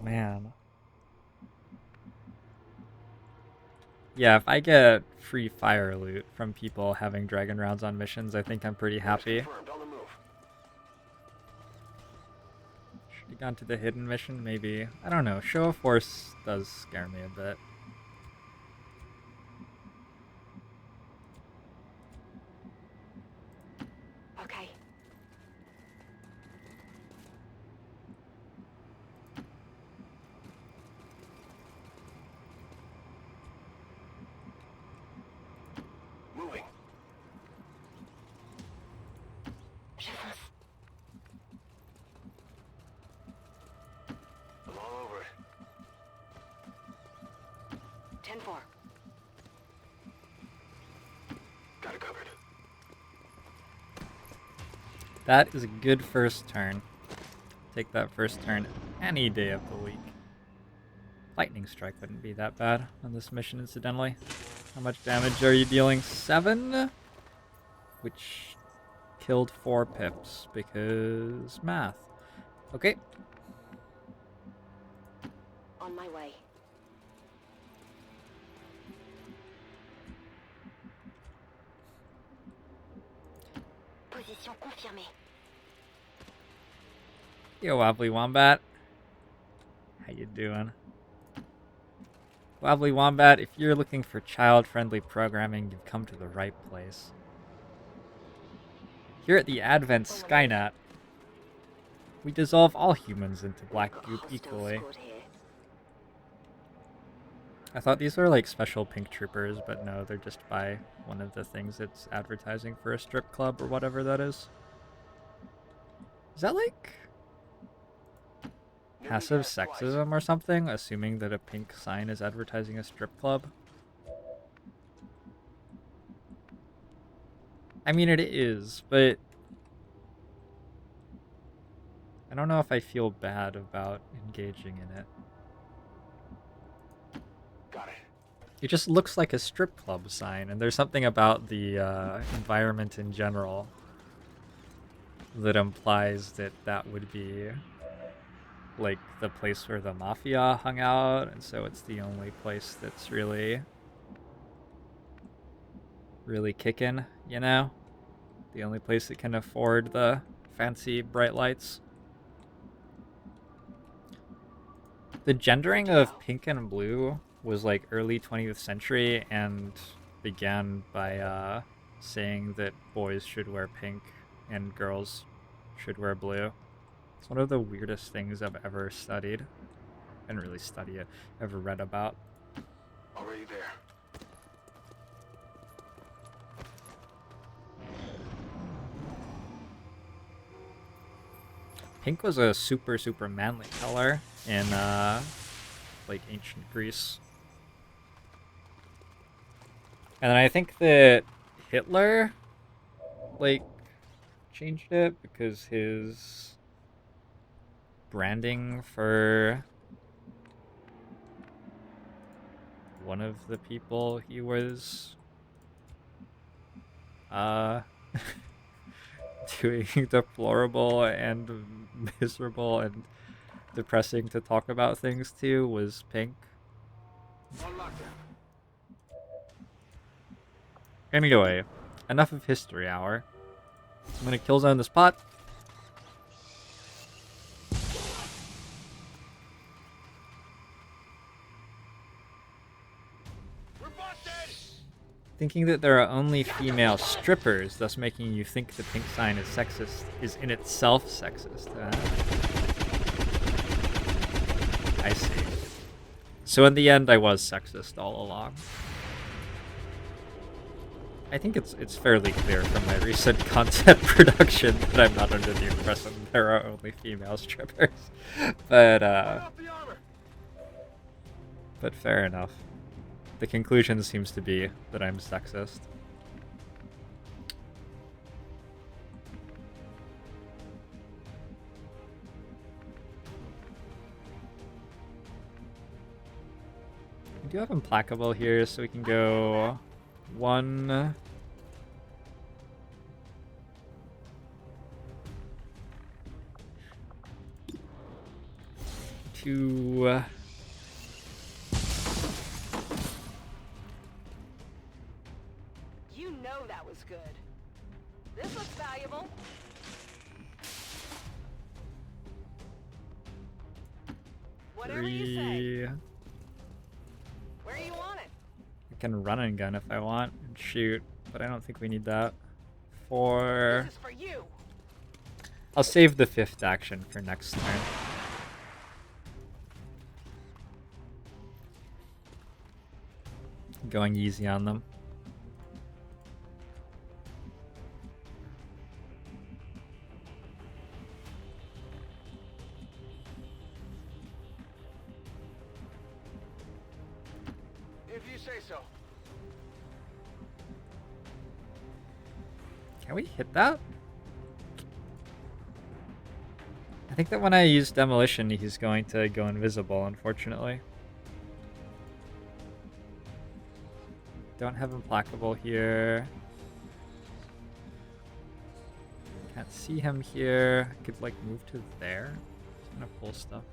man. Yeah, if I get free fire loot from people having dragon rounds on missions, I think I'm pretty happy. Should have gone to the hidden mission, maybe. I don't know. Show of Force does scare me a bit. Okay. Moving. Je fonce. I'm all over it. 10-4. Got it covered. That is a good first turn. Take that first turn any day of the week. Lightning Strike wouldn't be that bad on this mission, incidentally. How much damage are you dealing? 7? Which killed 4 pips, because math. Okay. On my way. Position confirmée. Yo, Wobbly Wombat. How you doing? Wobbly Wombat, if you're looking for child-friendly programming, you've come to the right place. Here at the Advent Skynet, we dissolve all humans into black goop equally. I thought these were like special pink troopers, but no, they're just by one of the things that's advertising for a strip club or whatever that is. Is that like passive sexism or something, assuming that a pink sign is advertising a strip club? I mean, it is, but I don't know if I feel bad about engaging in it. Got it. It just looks like a strip club sign, and there's something about the environment in general that implies that that would be like the place where the mafia hung out, and so it's the only place that's really kicking, you know? The only place that can afford the fancy bright lights. The gendering of pink and blue was like early 20th century and began by saying that boys should wear pink and girls should wear blue. It's one of the weirdest things I've ever studied. I didn't really study it, ever read about. Already there. Pink was a super, super manly color in like ancient Greece. And then I think that Hitler like changed it because his branding for one of the people he was doing deplorable and miserable and depressing to talk about things to was pink. On lockdown. Anyway, enough of history hour. I'm gonna kill zone the spot. We're busted! Thinking that there are only female strippers, thus making you think the pink sign is sexist, is in itself sexist. I see. So in the end, I was sexist all along. I think it's fairly clear from my recent content production that I'm not under the impression there are only female strippers. But fair enough. The conclusion seems to be that I'm sexist. We do have Implacable here, so we can go 1, 2, to... You know that was good. This looks valuable. Whatever you say. 3... Where you want it? I can run and gun if I want and shoot, but I don't think we need that. 4... This is for you. I'll save the 5th action for next turn. Going easy on them. If you say so. Can we hit that? I think that when I use demolition, he's going to go invisible, unfortunately. Don't have implacable here. Can't see him here. I could like move to there. Just gonna pull stuff.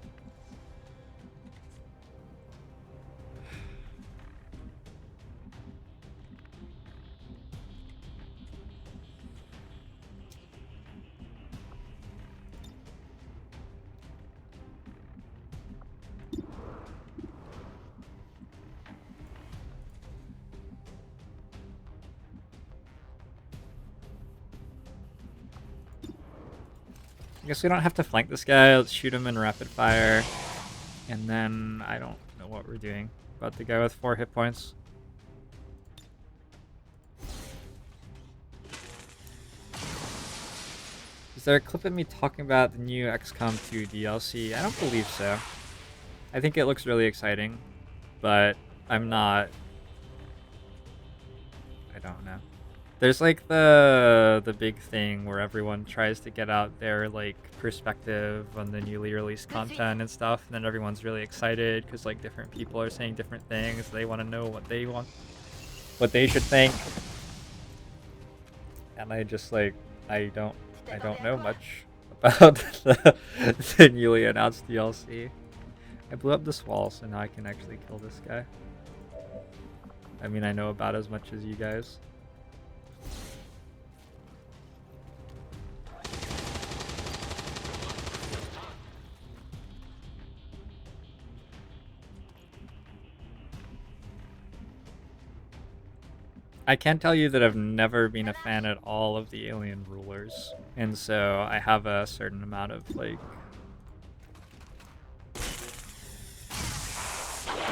I guess we don't have to flank this guy. Let's shoot him in rapid fire. And then I don't know what we're doing about the guy with 4 hit points. Is there a clip of me talking about the new XCOM 2 DLC? I don't believe so. I think it looks really exciting, but I'm not... I don't know. There's like the big thing where everyone tries to get out their like perspective on the newly released content and stuff, and then everyone's really excited because like different people are saying different things. They want to know what they want, what they should think, and I just like I don't know much about the newly announced DLC. I blew up this wall, so now I can actually kill this guy. I mean, I know about as much as you guys. I can tell you that I've never been a fan at all of the alien rulers, and so I have a certain amount of like...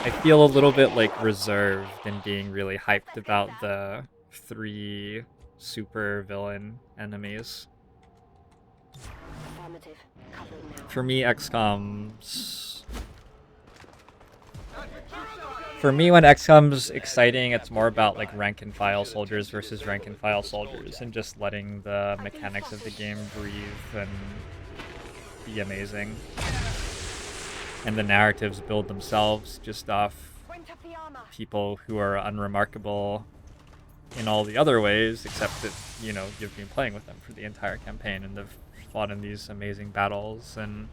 I feel a little bit like reserved in being really hyped about the 3 super villain enemies. Affirmative. Covering now. For me, XCOM's... For me, when XCOM's exciting, it's more about like rank and file soldiers versus rank and file soldiers, and just letting the mechanics of the game breathe and be amazing. And the narratives build themselves just off Point up the armor. people who are unremarkable in all the other ways, except that, you know, you've been playing with them for the entire campaign and they've fought in these amazing battles and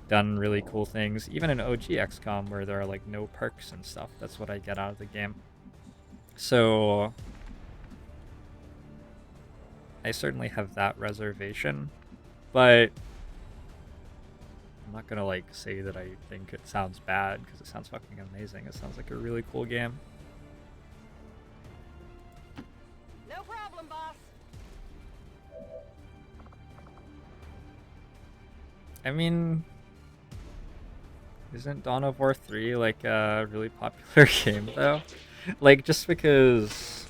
done really cool things, even in OG XCOM where there are like no perks and stuff. That's what I get out of the game. So I certainly have that reservation, but I'm not gonna like say that I think it sounds bad because it sounds fucking amazing. It sounds like a really cool game. No problem, boss. I mean, isn't Dawn of War 3 like a really popular game though? Like just because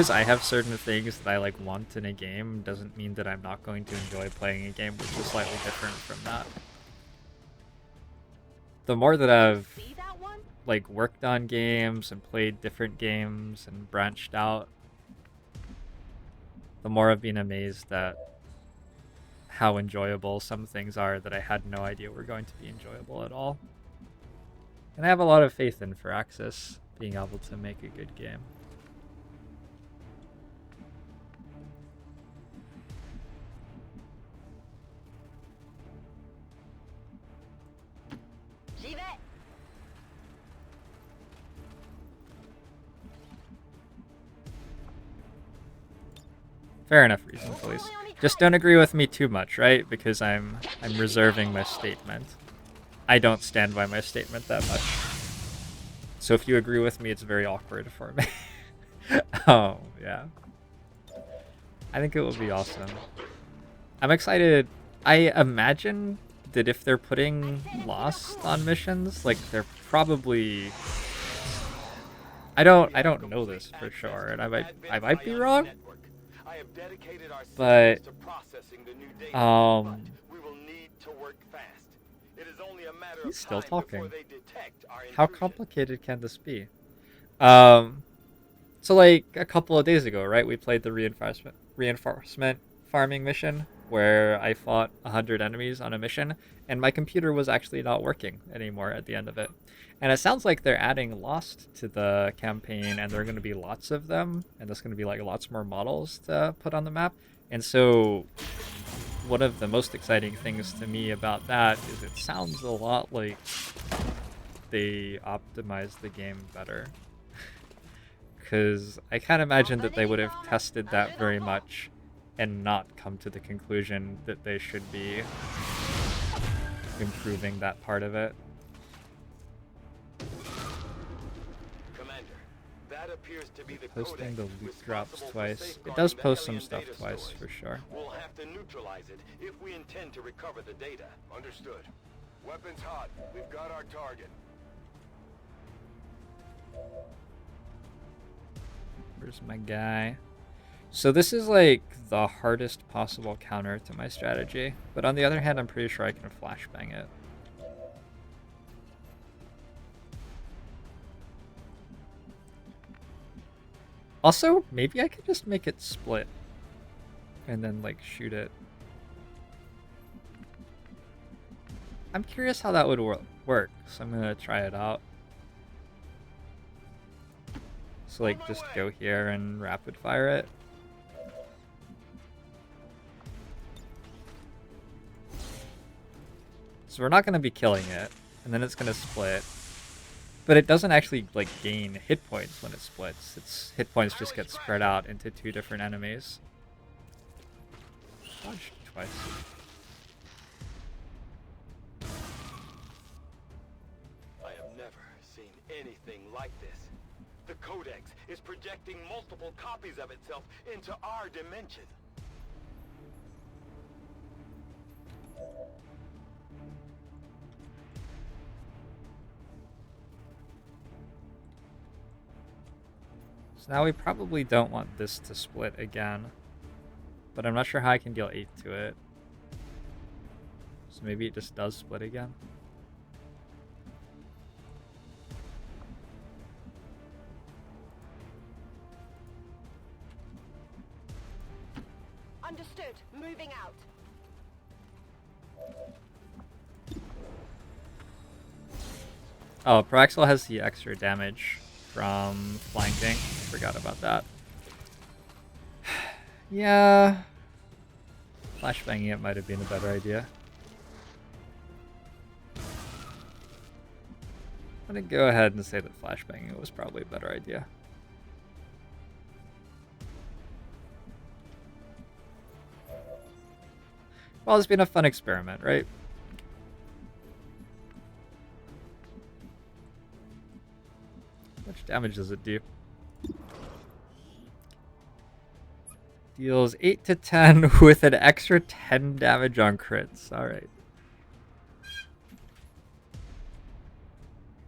I have certain things that I like want in a game doesn't mean that I'm not going to enjoy playing a game which is slightly different from that. The more that I've See that one? like worked on games and played different games and branched out, the more I've been amazed at how enjoyable some things are that I had no idea were going to be enjoyable at all. And I have a lot of faith in Firaxis being able to make a good game. Fair enough reason, please. Just don't agree with me too much, right? Because I'm reserving my statement. I don't stand by my statement that much. So if you agree with me, it's very awkward for me. Oh, yeah. I think it will be awesome. I'm excited. I imagine that if they're putting Lost on missions, like they're probably... I don't know this for sure, and I might be wrong. But we will need to work fast. It is only a matter he's of still time talking. before they detect our How intrusion. complicated can this be? So like a couple of days ago, right? We played the reinforcement farming mission where I fought 100 enemies on a mission, and my computer was actually not working anymore at the end of it. And it sounds like they're adding Lost to the campaign, and there are going to be lots of them, and there's going to be like lots more models to put on the map. And so, one of the most exciting things to me about that is it sounds a lot like they optimized the game better. Because I can't imagine that they would have tested that very much and not come to the conclusion that they should be improving that part of it. Commander, that appears to be the Posting codex the loot drops responsible for twice. It safeguarding does the post some alien stuff data twice stores. for sure. We'll have to neutralize it if we intend to recover the data. Understood. Weapons hot. We've got our target. Where's my guy? So this is like the hardest possible counter to my strategy, but on the other hand, I'm pretty sure I can flashbang it. Also, maybe I could just make it split and then like shoot it. I'm curious how that would work, so I'm gonna try it out. So like just go here and rapid fire it. So we're not going to be killing it, and then it's going to split. But it doesn't actually like gain hit points when it splits. Its hit points just get spread out into two different enemies. Dodge twice. I have never seen anything like this. The Codex is projecting multiple copies of itself into our dimension. So now we probably don't want this to split again. But I'm not sure how I can deal 8 to it. So maybe it just does split again. Understood. Moving out. Oh, Proaxel has the extra damage from flanking. Forgot about that. Yeah. Flashbanging it might have been a better idea. I'm gonna go ahead and say that flashbanging it was probably a better idea. Well, it's been a fun experiment, right? How much damage does it do? Deals 8 to 10 with an extra 10 damage on crits. Alright.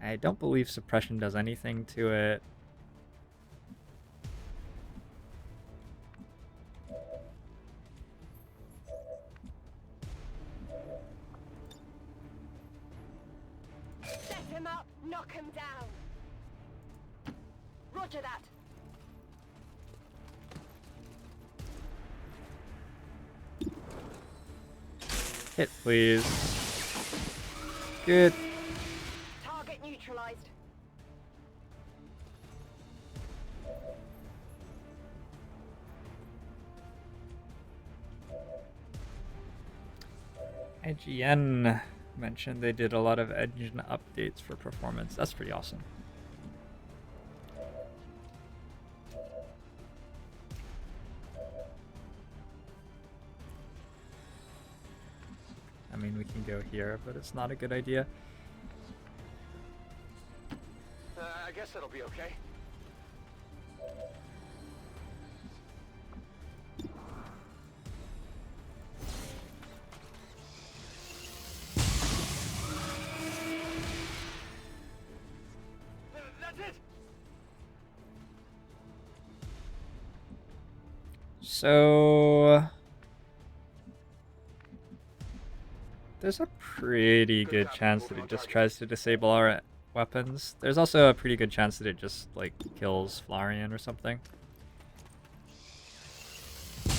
I don't believe suppression does anything to it. Set him up. Knock him down. Roger that. Hit, please. Good. Target neutralized. IGN mentioned they did a lot of engine updates for performance. That's pretty awesome. I mean, we can go here, but it's not a good idea. I guess that'll be okay. That's it. So there's a pretty good chance that it just tries to disable our weapons. There's also a pretty good chance that it just like kills Florian or something.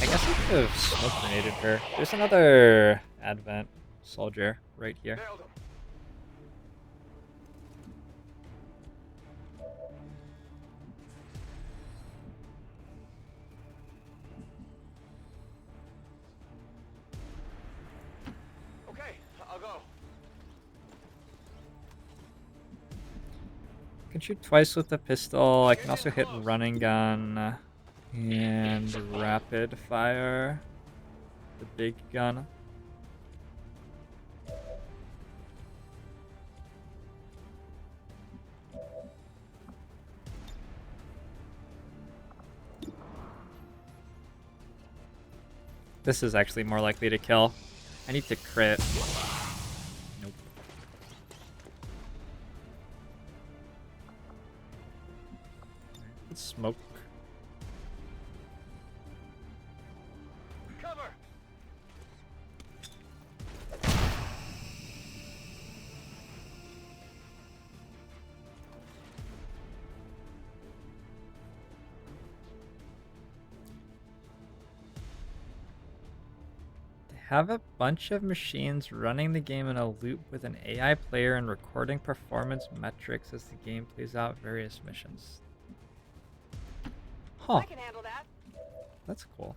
I guess I could have smoke grenaded her. There's another Advent soldier right here. Nailed him. Okay, I'll go. I can shoot twice with the pistol. I can also hit running gun and rapid fire. The big gun. This is actually more likely to kill. I need to crit. Nope. Let's smoke. Cover. Have a bunch of machines running the game in a loop with an AI player and recording performance metrics as the game plays out various missions. Huh, I can handle that. that's cool.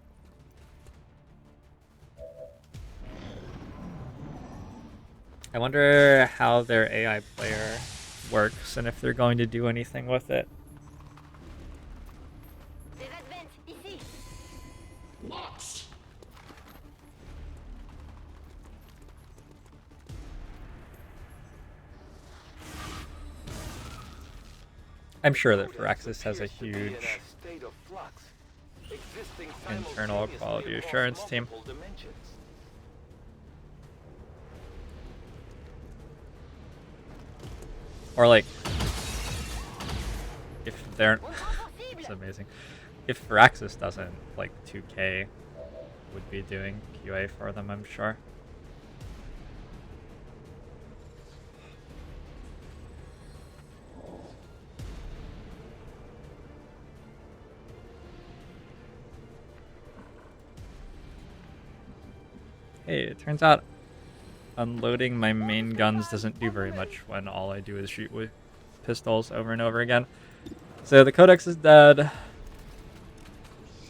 I wonder how their AI player works and if they're going to do anything with it. Des advents, ici. I'm sure that Firaxis has a Appears to be in huge state of flux, existing internal simultaneously quality across assurance team. multiple dimensions. Or like, if they're, Au grand it's possible. amazing. If Firaxis doesn't, like 2K would be doing QA for them, I'm sure. Hey, it turns out unloading my main guns doesn't do very much when all I do is shoot with pistols over and over again. So the Codex is dead.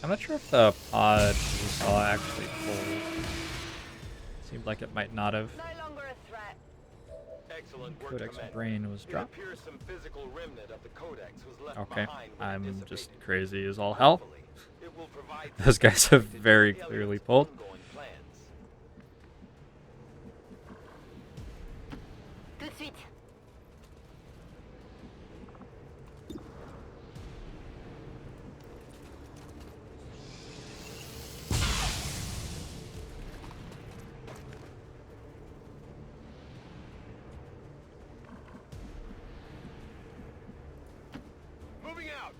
I'm not sure if the pod we saw actually pulled. Seemed like it might not have. No longer a threat. Excellent work, Codex Commander. brain was It dropped. appears some physical remnant of the Codex was left Okay, behind when it I'm dissipated. just crazy as all hell. Hopefully, it will provide Those guys have to very the clearly aliens' pulled. ongoing plans. Tout de suite. Moving out.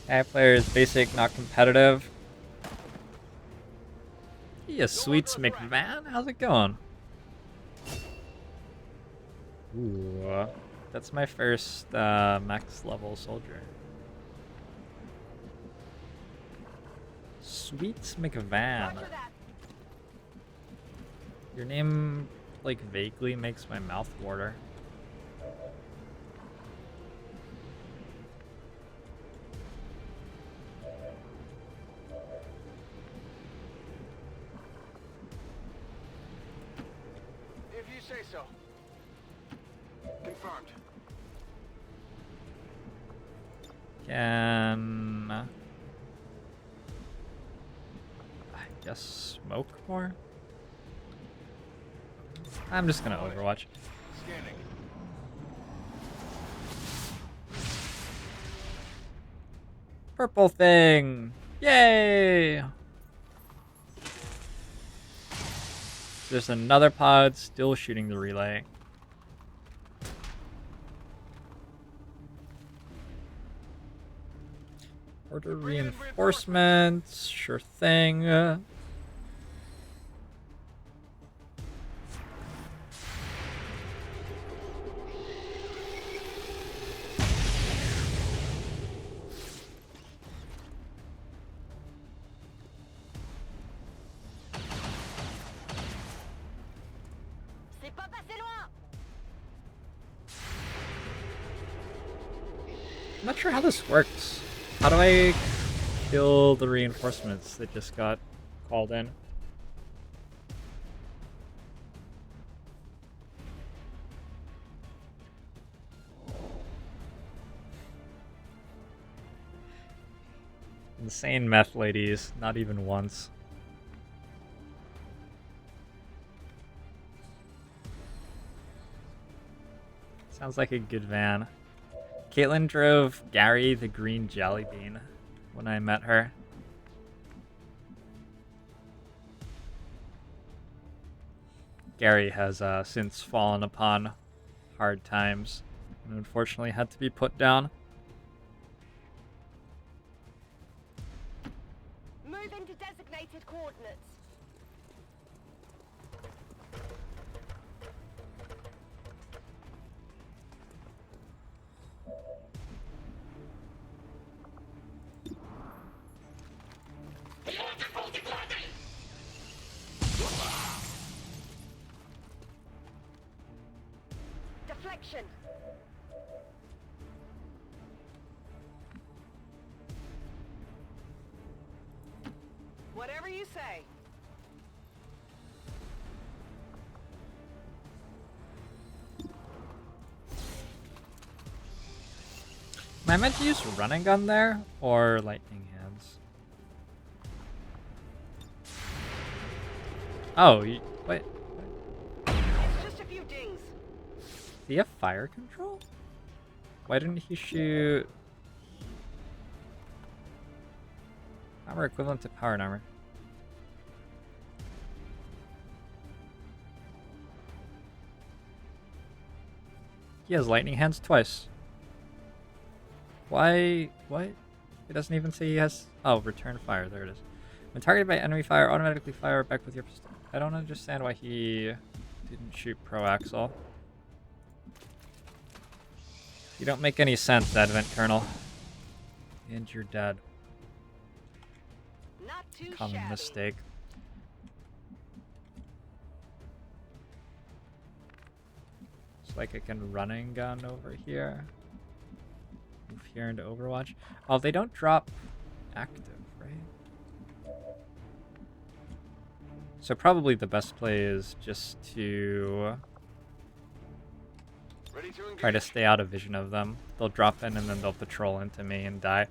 AI player is basic, not competitive. Yeah, Sweets McVan, how's it going? Ooh, that's my first max level soldier. Sweets McVan. Roger that. Your name, like, vaguely makes my mouth water. If you say so. Confirmed. Can guess smoke more? I'm just gonna Overwatch. Scanning. Purple thing! Yay! There's another pod still shooting the relay. Order reinforcements, sure thing. C'est pas passé loin. I'm not sure how this works. How do I kill the reinforcements that just got called in? Insane meth ladies, not even once. Sounds like a good van. Caitlin drove Gary the green jelly bean when I met her. Gary has since fallen upon hard times and unfortunately had to be put down. Move into designated coordinates. Deflection. Whatever you say. Am I meant to use running gun there or lightning hands? Oh, wait. It's just a few dings. Do you have fire control? Why didn't he shoot armor equivalent to powered armor? He has lightning hands twice. Why? What? It doesn't even say he has... Oh, return fire. There it is. When targeted by enemy fire, automatically fire back with your pistol. I don't understand why he didn't shoot proaxle. You don't make any sense, Advent Colonel. And you're dead. Not too Common shabby. mistake. It's like I can running gun over here. Move here into Overwatch. Oh, they don't drop active, right? So probably the best play is just to Ready to engage. try to stay out of vision of them. They'll drop in and then they'll patrol into me and die.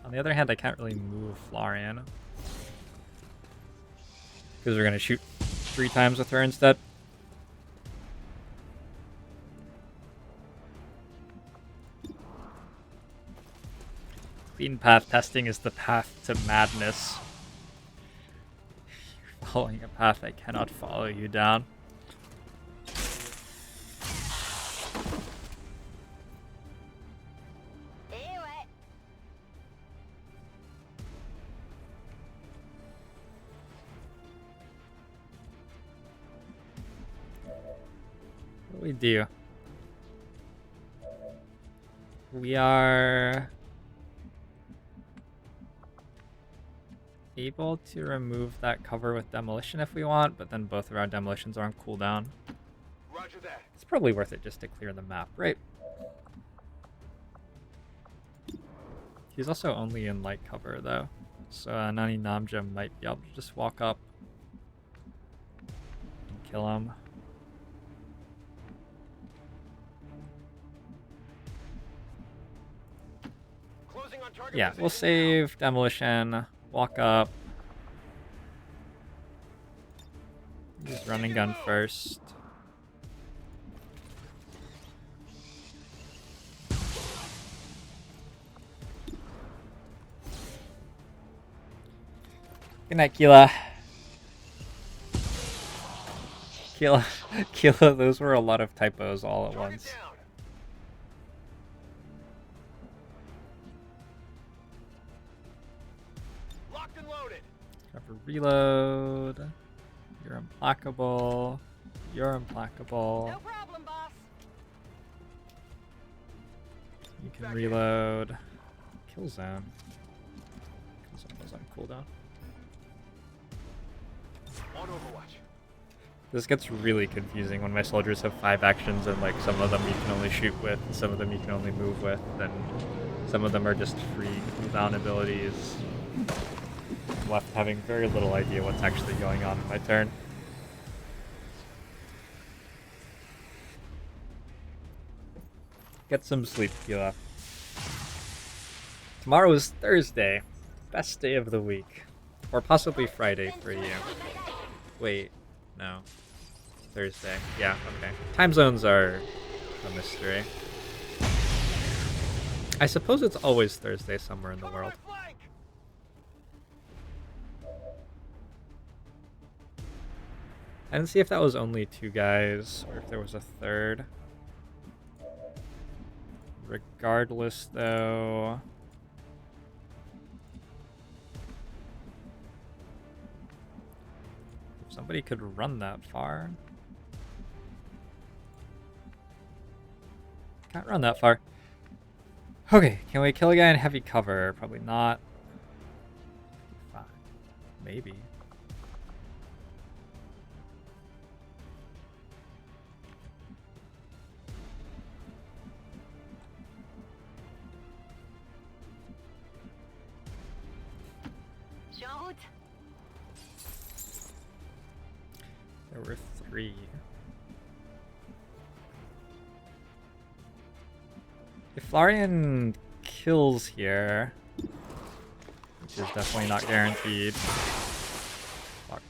On the other hand, I can't really move Florian because we're going to shoot 3 times with her instead. Clean path testing is the path to madness. You're following a path I cannot follow you down. Eh ouais. What do we do? We are able to remove that cover with demolition if we want, but then both of our demolitions are on cooldown. Roger that. It's probably worth it just to clear the map, right? He's also only in light cover though, so Nani Namja might be able to just walk up and kill him. Closing on target Yeah, we'll position now. save demolition. Walk up. Use running gun first. Good night, Keela. Keela, Keela, those were a lot of typos all at Target once. down. Locked and loaded. Have a reload. You're implacable. You're implacable. No problem, boss. You can Back here. reload. Kill zone. Kill zone was on cooldown. On Overwatch. This gets really confusing when my soldiers have 5 actions and like some of them you can only shoot with, and some of them you can only move with, and some of them are just free cooldown abilities. I'm left having very little idea what's actually going on in my turn. Get some sleep, Kila. Tomorrow is Thursday. Best day of the week. Or possibly Friday for you. Wait, no. Thursday. Yeah, okay. Time zones are a mystery. I suppose it's always Thursday somewhere in the Cover world. my flank. I didn't see if that was only 2 guys or if there was a third. Regardless, though... if somebody could run that far... Can't run that far. Okay, can we kill a guy in heavy cover? Probably not. 55. Maybe. Je en route. There were 3. If Florian kills here, which is definitely not guaranteed, fuck.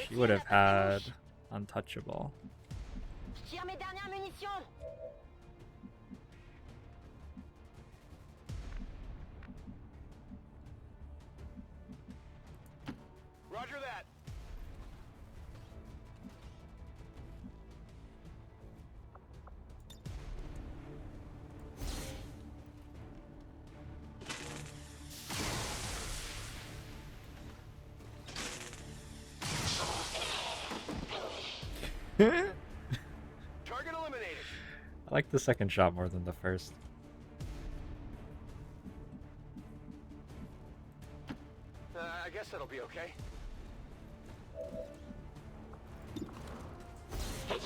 She would have had untouchable. Je tire mes dernières munitions. Roger that. Target eliminated. I like the second shot more than the first. I guess that'll be okay. Let's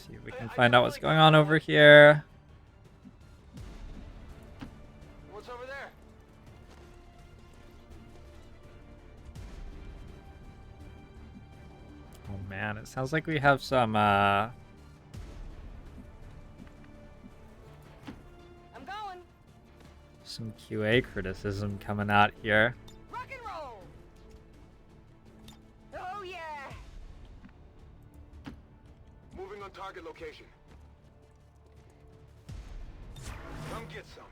see if we can find out what's going on over here. What's over there? Oh man, it sounds like we have some I'm going. some QA criticism coming out here. Rock and roll. Oh yeah. Moving on target location. Come get some.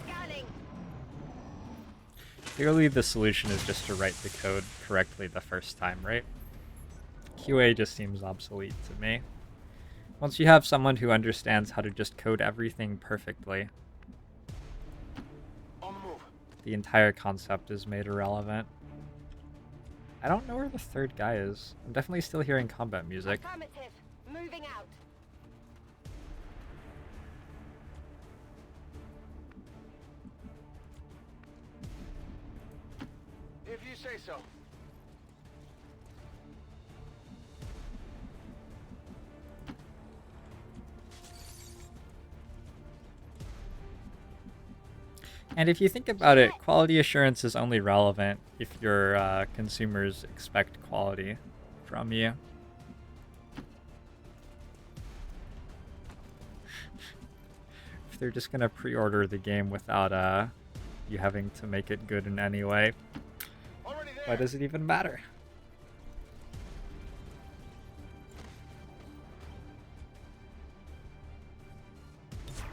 Scanning. Clearly the solution is just to write the code correctly the first time, right? QA just seems obsolete to me. Once you have someone who understands how to just code everything perfectly, On the move. the entire concept is made irrelevant. I don't know where the third guy is. I'm definitely still hearing combat music. Affirmative. Moving out. If you say so. And if you think about it, quality assurance is only relevant if your consumers expect quality from you. If they're just gonna pre-order the game without you having to make it good in any way, why does it even matter?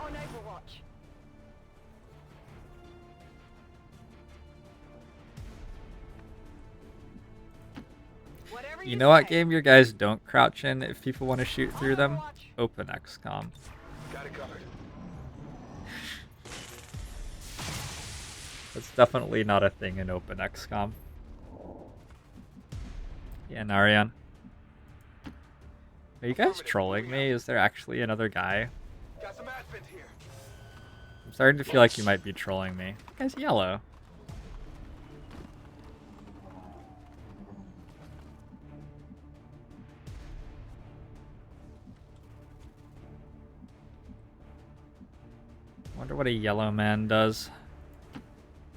On Overwatch. Whatever You know what say. game your guys don't crouch in if people want to shoot through them? Open XCOM. Got it covered. That's definitely not a thing in Open XCOM. Yeah, Narian. Are you guys trolling me? Is there actually another guy? Got some advent here. I'm starting to feel like you might be trolling me. That guy's yellow. Wonder what a yellow man does.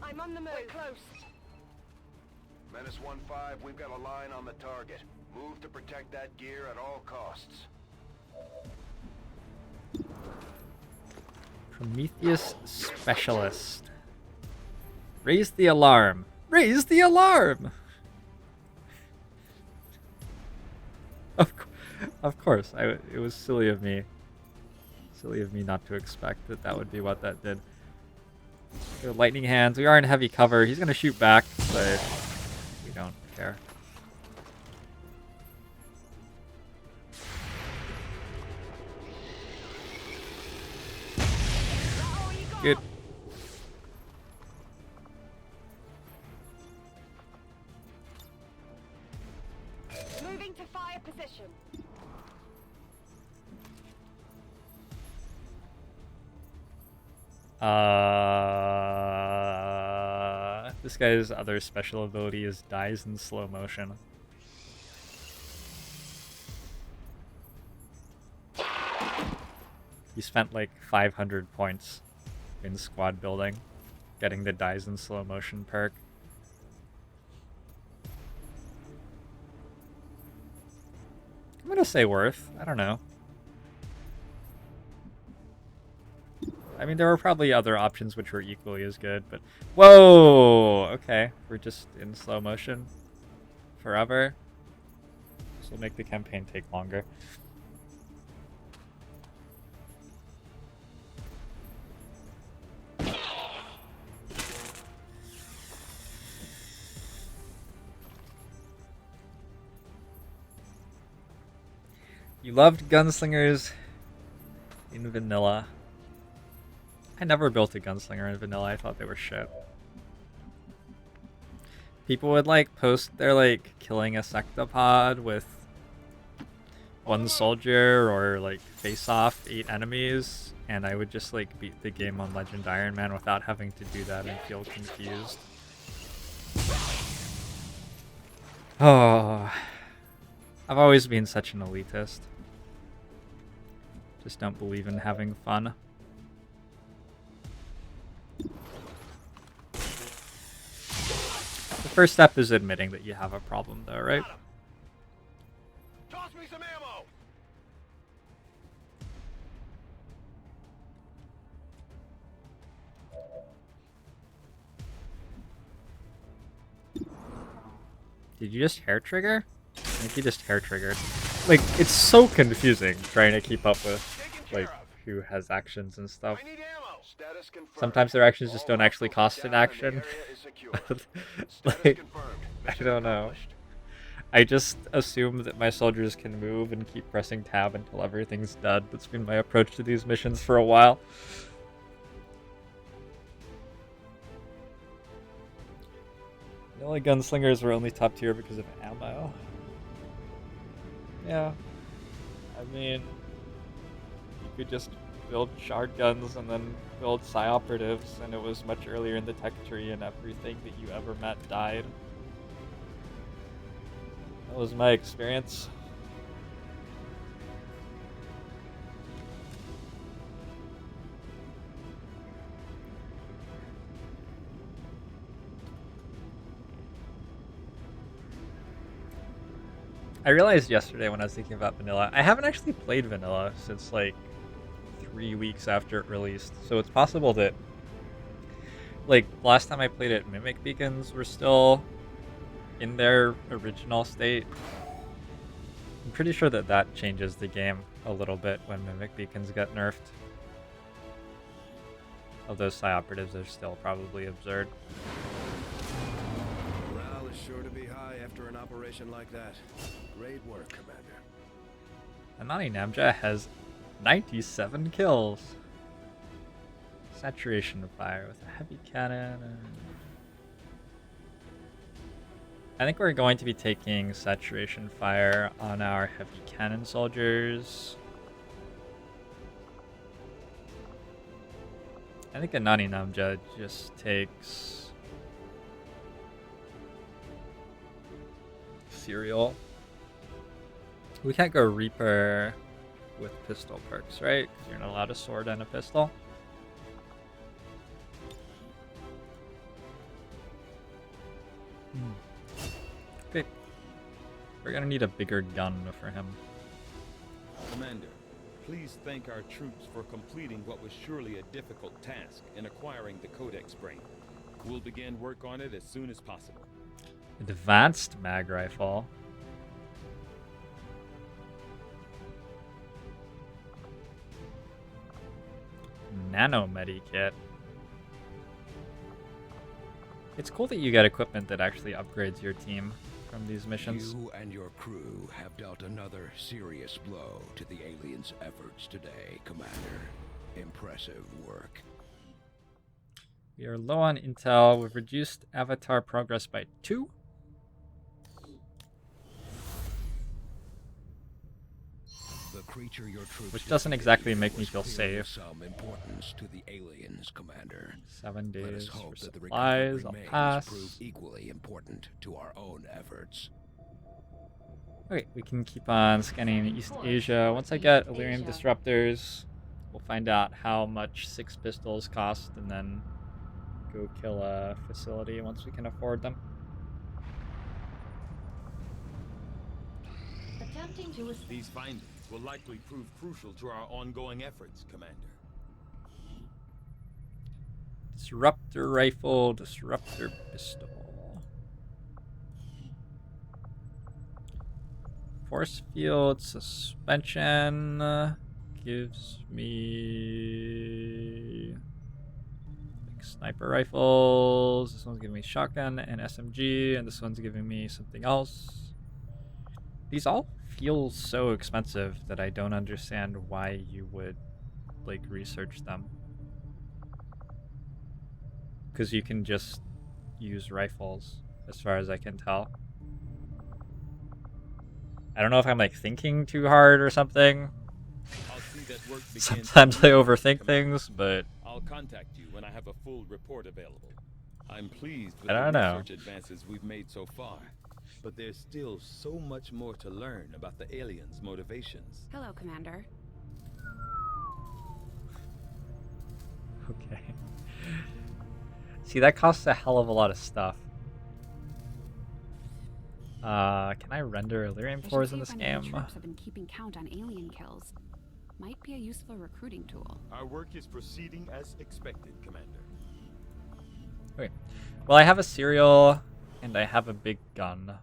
I'm on the move. We're close. Menace 1-5, we've got a line on the target. Move to protect that gear at all costs. Prometheus Specialist. Raise the alarm. Raise the alarm! Of course. It was silly of me. Silly of me not to expect that that would be what that did. Lightning hands. We are in heavy cover. He's going to shoot back, but we don't care. Good. Moving to fire position. This guy's other special ability is dies in slow motion. He spent like 500 points in squad building, getting the dies in slow motion perk. I'm gonna say worth. I don't know. I mean, there were probably other options which were equally as good, but... Whoa! Okay, we're just in slow motion forever. This will make the campaign take longer. You loved gunslingers in vanilla. I never built a gunslinger in vanilla. I thought they were shit. People would like post their like killing a sectopod with one soldier or like face off 8 enemies, and I would just like beat the game on Legend Ironman without having to do that and feel confused. Oh, I've always been such an elitist. Just don't believe in having fun. The first step is admitting that you have a problem, though, right? Toss me some ammo. Did you just hair trigger? I think you just hair triggered. Like, it's so confusing trying to keep up with, like, who has actions and stuff. I need ammo. Status confirmed. Sometimes their actions just don't actually cost an action. Like, I don't know. I just assume that my soldiers can move and keep pressing tab until everything's dead. That's been my approach to these missions for a while. The only gunslingers were only top tier because of ammo. Yeah. I mean, you could just build shard guns and then build psi operatives, and it was much earlier in the tech tree, and everything that you ever met died. That was my experience. I realized yesterday when I was thinking about vanilla, I haven't actually played vanilla since like 3 weeks after it released. So it's possible that, like, last time I played it, Mimic Beacons were still in their original state. I'm pretty sure that that changes the game a little bit when Mimic Beacons get nerfed. Although Psy-operatives are still probably absurd. Morale is sure to be high after an operation like that. Great work, Commander. Anani Namja has 97 kills. Saturation fire with a heavy cannon. I think we're going to be taking saturation fire on our heavy cannon soldiers. I think Anani Namja just takes Serial. We can't go Reaper with pistol perks, right? Because you're not allowed a sword and a pistol. Okay. We're gonna need a bigger gun for him. Commander, please thank our troops for completing what was surely a difficult task in acquiring the Codex brain. We'll begin work on it as soon as possible. Advanced mag rifle. Nano medikit. It's cool that you get equipment that actually upgrades your team from these missions. You and your crew have dealt another serious blow to the aliens' efforts today, Commander. Impressive work. We are low on intel. We've reduced avatar progress by 2. The creature your troops Which doesn't exactly make me was feel clearly safe. Some importance to the aliens, Commander. 7 Let us days hope for that the supplies. recovery I'll remains pass. prove equally important to our own efforts. Okay, we can keep on scanning East Asia. Once I get Illyrium disruptors, we'll find out how much 6 pistols cost and then go kill a facility once we can afford them. Attempting to These findings will likely prove crucial to our ongoing efforts, Commander. Disruptor rifle, disruptor pistol. Force field suspension gives me like sniper rifles. This one's giving me shotgun and SMG, and this one's giving me something else. These all feel so expensive that I don't understand why you would like research them. Because you can just use rifles, as far as I can tell. I don't know if I'm like thinking too hard or something. I'll see that work begins. Sometimes I overthink Commander. things, but I'll contact you when I have a full report available. I'm pleased with I the don't know. research advances we've made so far, but there's still so much more to learn about the aliens' motivations. Hello, Commander. okay. See, that costs a hell of a lot of stuff. Can I render Illyrium I should cores see in if this any of the game? troops have been keeping count on alien kills. Might be a useful recruiting tool. Our work is proceeding as expected, Commander. Okay. Well, I have a serial, and I have a big gun.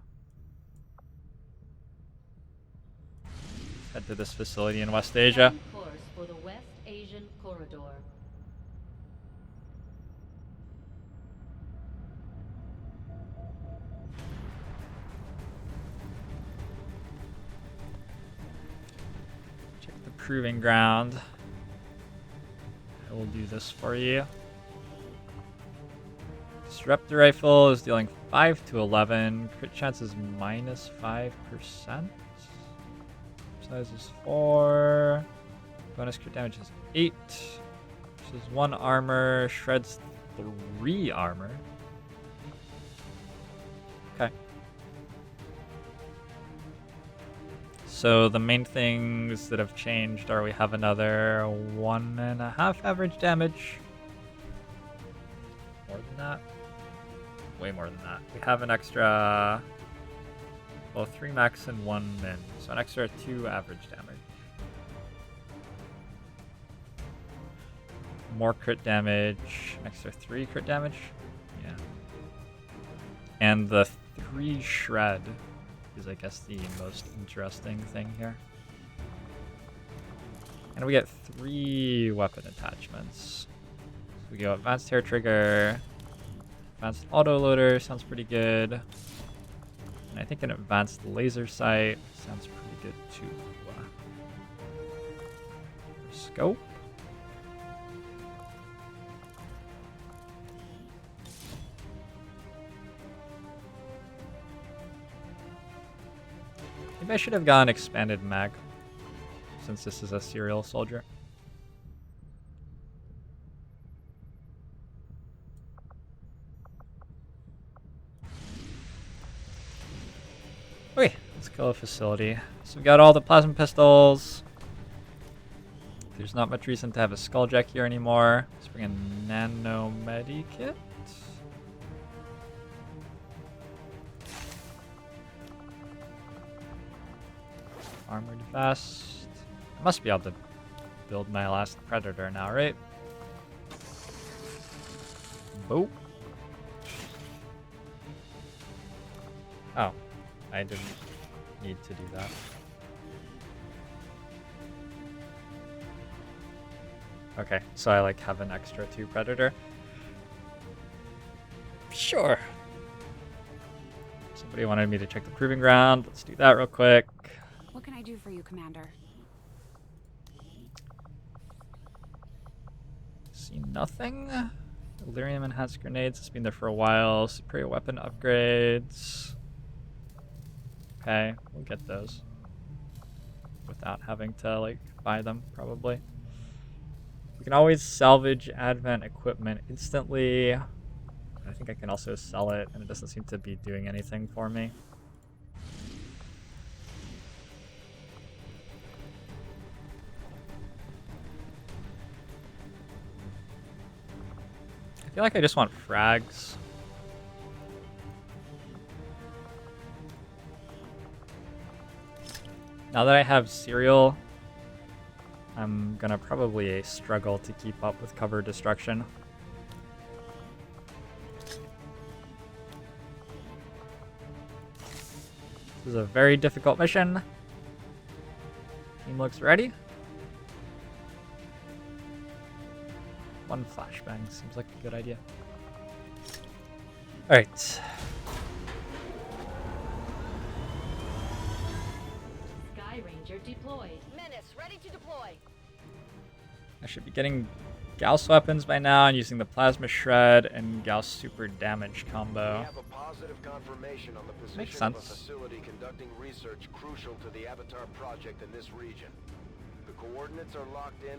Head to this facility in West Asia. Course for the West Asian corridor. Check the proving ground. I will do this for you. Disruptor rifle is dealing 5 to 11. Crit chance is minus 5%. Size is 4. Bonus crit damage is 8. This is 1 armor. Shreds 3 armor. Okay. So the main things that have changed are we have another 1.5 average damage. More than that. Way more than that. We have an extra Well, 3 max and 1 min, so an extra 2 average damage. More crit damage, an extra 3 crit damage. Yeah. And the 3 shred is, I guess, the most interesting thing here. And we get 3 weapon attachments. So we go advanced hair trigger, advanced autoloader, sounds pretty good. And I think an advanced laser sight sounds pretty good too. Scope. Maybe I should have gone expanded mag, since this is a serial soldier. Okay, let's kill a facility. So we got all the plasma pistols. There's not much reason to have a skulljack here anymore. Let's bring a nano medikit. Armored vest. I must be able to build my last predator now, right? Boop. Oh, I didn't need to do that. Okay, so I like have an extra 2 predator. Sure. Somebody wanted me to check the proving ground. Let's do that real quick. What can I do for you, Commander? See nothing. Delirium enhanced grenades. It's been there for a while. Superior weapon upgrades. Okay, we'll get those without having to like buy them, probably. We can always salvage Advent equipment instantly. I think I can also sell it, and it doesn't seem to be doing anything for me. I feel like I just want frags. Now that I have cereal, I'm gonna probably struggle to keep up with cover destruction. This is a very difficult mission. Team looks ready. One flashbang seems like a good idea. Alright. Sky Ranger deployed. Menace, ready to deploy. I should be getting Gauss weapons by now and using the Plasma Shred and Gauss Super Damage combo. We have a positive confirmation on the position Makes of a sense. facility conducting research crucial to the Avatar project in this region. The coordinates are locked in